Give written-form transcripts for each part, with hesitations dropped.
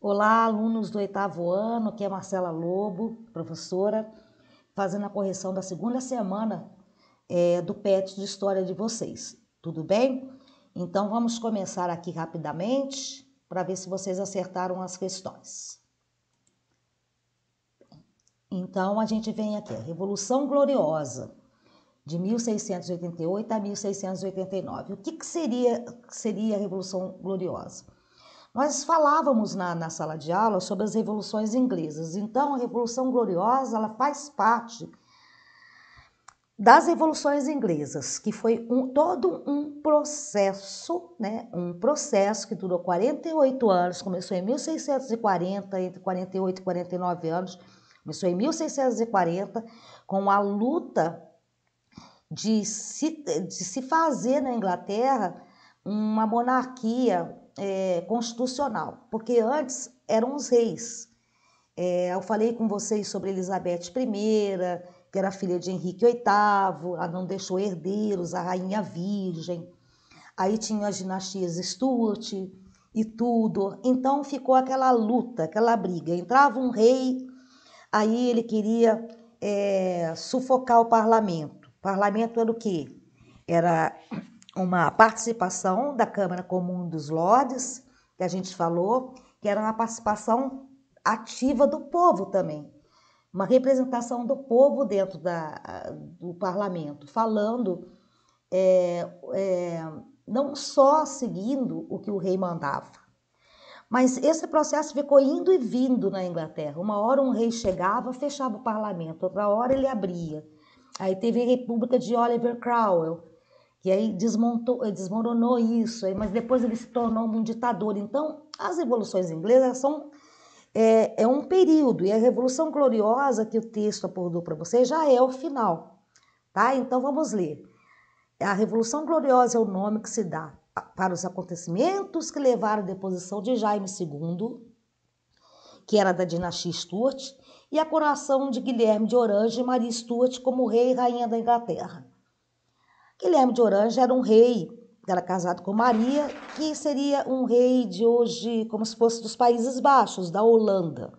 Olá, alunos do 8º ano, aqui é Marcela Lobo, professora, fazendo a correção da segunda semana do PET de História de vocês. Tudo bem? Então, vamos começar aqui rapidamente para ver se vocês acertaram as questões. Então, a gente vem aqui, a Revolução Gloriosa, de 1688 a 1689. O que seria a Revolução Gloriosa? Nós falávamos na sala de aula sobre as revoluções inglesas. Então, a Revolução Gloriosa ela faz parte das revoluções inglesas, que foi todo um processo, né? Um processo que durou 48 anos, começou em 1640, entre 48 e 49 anos, começou em 1640, com a luta de se fazer na Inglaterra uma monarquia constitucional, porque antes eram os reis. Eu falei com vocês sobre Elizabeth I, que era filha de Henrique VIII, ela não deixou herdeiros, a rainha virgem. Aí tinha as dinastias Stuart e tudo. Então ficou aquela luta, aquela briga. Entrava um rei, aí ele queria sufocar o parlamento. O parlamento era o quê? Era uma participação da Câmara Comum dos Lordes, que a gente falou, que era uma participação ativa do povo também, uma representação do povo dentro do parlamento, falando não só seguindo o que o rei mandava, mas esse processo ficou indo e vindo na Inglaterra. Uma hora um rei chegava, fechava o parlamento, outra hora ele abria. Aí teve a República de Oliver Cromwell, que aí desmoronou isso, mas depois ele se tornou um ditador. Então, as revoluções inglesas são um período, e a Revolução Gloriosa, que o texto abordou para vocês, já é o final, tá? Então, vamos ler. A Revolução Gloriosa é o nome que se dá para os acontecimentos que levaram à deposição de Jaime II, que era da dinastia Stuart, e a coroação de Guilherme de Orange e Maria Stuart como rei e rainha da Inglaterra. Guilherme de Orange era um rei, que era casado com Maria, que seria um rei de hoje, como se fosse dos Países Baixos, da Holanda.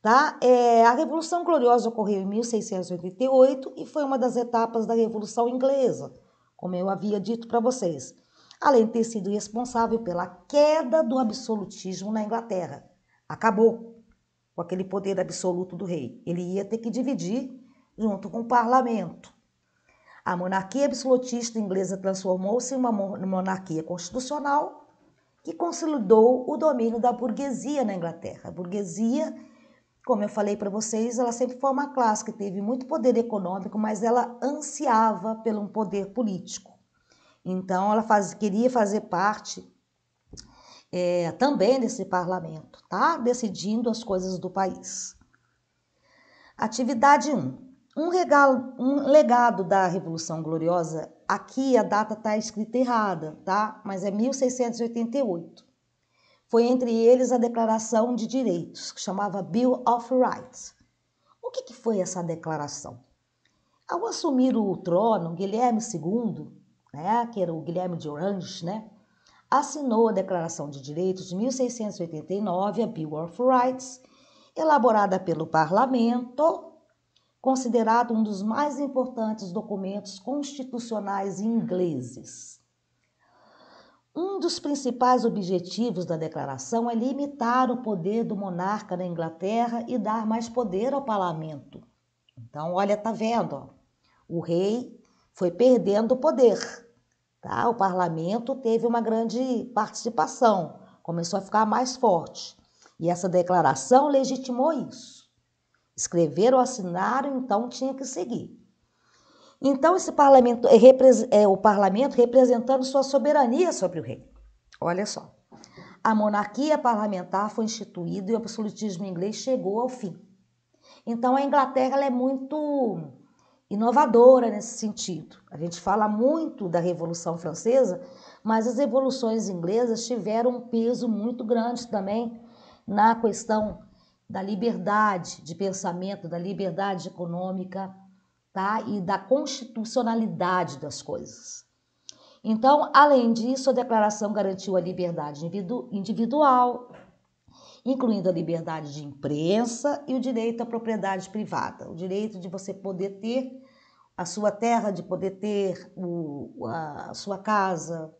Tá? A Revolução Gloriosa ocorreu em 1688 e foi uma das etapas da Revolução Inglesa, como eu havia dito para vocês, além de ter sido responsável pela queda do absolutismo na Inglaterra. Acabou com aquele poder absoluto do rei. Ele ia ter que dividir junto com o parlamento. A monarquia absolutista inglesa transformou-se em uma monarquia constitucional que consolidou o domínio da burguesia na Inglaterra. A burguesia, como eu falei para vocês, ela sempre foi uma classe que teve muito poder econômico, mas ela ansiava pelo poder político. Então, ela queria fazer parte também desse parlamento, tá? Decidindo as coisas do país. Atividade 1. Um legado da Revolução Gloriosa, aqui a data está escrita errada, tá? Mas é 1688. Foi entre eles a Declaração de Direitos, que chamava Bill of Rights. O que foi essa declaração? Ao assumir o trono, Guilherme II, né, que era o Guilherme de Orange, né, assinou a Declaração de Direitos de 1689, a Bill of Rights, elaborada pelo Parlamento, considerado um dos mais importantes documentos constitucionais ingleses. Um dos principais objetivos da declaração é limitar o poder do monarca na Inglaterra e dar mais poder ao parlamento. Então, olha, tá vendo? Ó, o rei foi perdendo o poder, tá? O parlamento teve uma grande participação, começou a ficar mais forte. E essa declaração legitimou isso. Escreveram, assinaram, então tinha que seguir. Então, esse parlamento o parlamento representando sua soberania sobre o rei. Olha só. A monarquia parlamentar foi instituída e o absolutismo inglês chegou ao fim. Então, a Inglaterra ela é muito inovadora nesse sentido. A gente fala muito da Revolução Francesa, mas as revoluções inglesas tiveram um peso muito grande também na questão da liberdade de pensamento, da liberdade econômica, tá? E da constitucionalidade das coisas. Então, além disso, a declaração garantiu a liberdade individual incluindo a liberdade de imprensa e o direito à propriedade privada, o direito de você poder ter a sua terra, de poder ter a sua casa,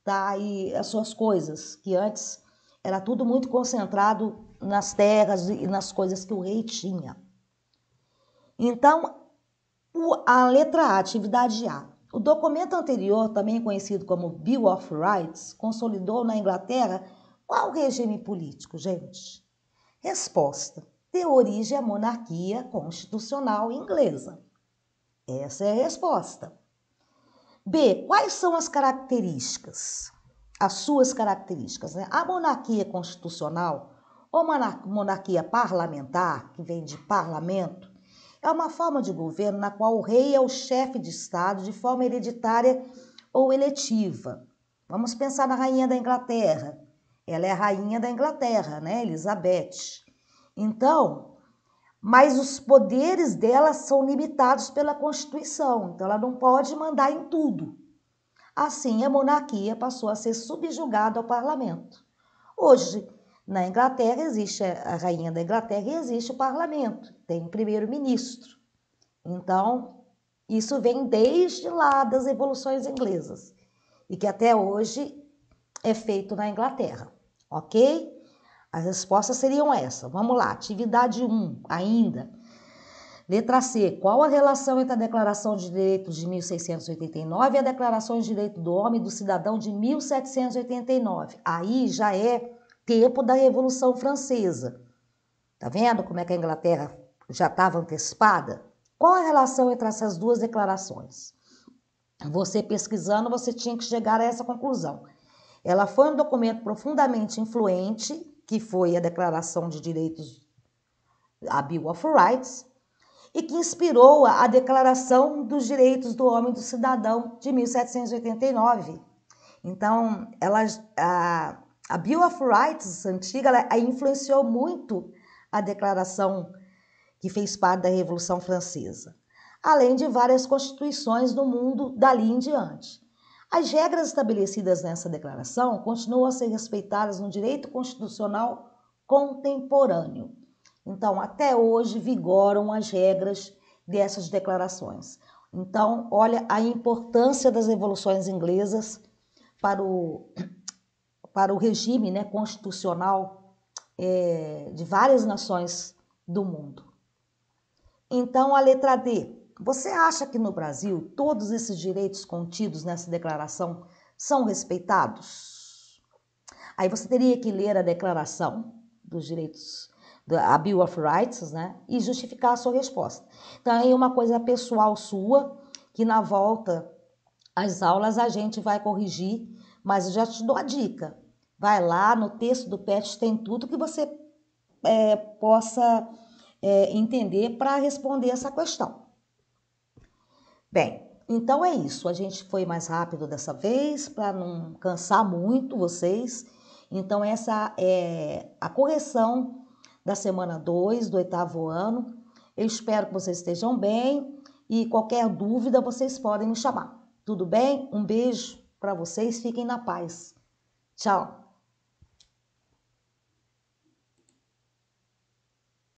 tá? E as suas coisas, que antes era tudo muito concentrado nas terras e nas coisas que o rei tinha. Então, a letra A, atividade A. O documento anterior, também conhecido como Bill of Rights, consolidou na Inglaterra qual regime político, gente? Resposta: deu origem à monarquia constitucional inglesa. Essa é a resposta. B. Quais são as características? As suas características, né? A monarquia constitucional ou monarquia parlamentar, que vem de parlamento, é uma forma de governo na qual o rei é o chefe de Estado de forma hereditária ou eletiva. Vamos pensar na rainha da Inglaterra. Ela é a rainha da Inglaterra, né? Elizabeth. Então, mas os poderes dela são limitados pela Constituição, então ela não pode mandar em tudo. Assim, a monarquia passou a ser subjugada ao parlamento. Hoje, na Inglaterra, existe a rainha da Inglaterra e existe o parlamento, tem o primeiro-ministro. Então, isso vem desde lá das revoluções inglesas e que até hoje é feito na Inglaterra, ok? As respostas seriam essas. Vamos lá, atividade 1, ainda. Letra C. Qual a relação entre a Declaração de Direitos de 1689 e a Declaração de Direito do Homem e do Cidadão de 1789? Aí já é tempo da Revolução Francesa. Tá vendo como é que a Inglaterra já estava antecipada? Qual a relação entre essas duas declarações? Você pesquisando, você tinha que chegar a essa conclusão. Ela foi um documento profundamente influente, que foi a Declaração de Direitos, a Bill of Rights, e que inspirou a Declaração dos Direitos do Homem e do Cidadão de 1789. Então, a Bill of Rights antiga, ela influenciou muito a declaração que fez parte da Revolução Francesa, além de várias constituições do mundo dali em diante. As regras estabelecidas nessa declaração continuam a ser respeitadas no direito constitucional contemporâneo. Então, até hoje vigoram as regras dessas declarações. Então, olha a importância das revoluções inglesas para o regime, né, constitucional de várias nações do mundo. Então, a letra D. Você acha que no Brasil todos esses direitos contidos nessa declaração são respeitados? Aí você teria que ler a Declaração dos Direitos, a Bill of Rights, né, e justificar a sua resposta. Então, aí uma coisa pessoal sua, que na volta às aulas a gente vai corrigir, mas eu já te dou a dica. Vai lá no texto do PET, tem tudo que você possa entender para responder essa questão. Bem, então é isso. A gente foi mais rápido dessa vez para não cansar muito vocês. Então essa é a correção da semana 2 do 8º ano. Eu espero que vocês estejam bem e qualquer dúvida vocês podem me chamar. Tudo bem? Um beijo para vocês. Fiquem na paz. Tchau.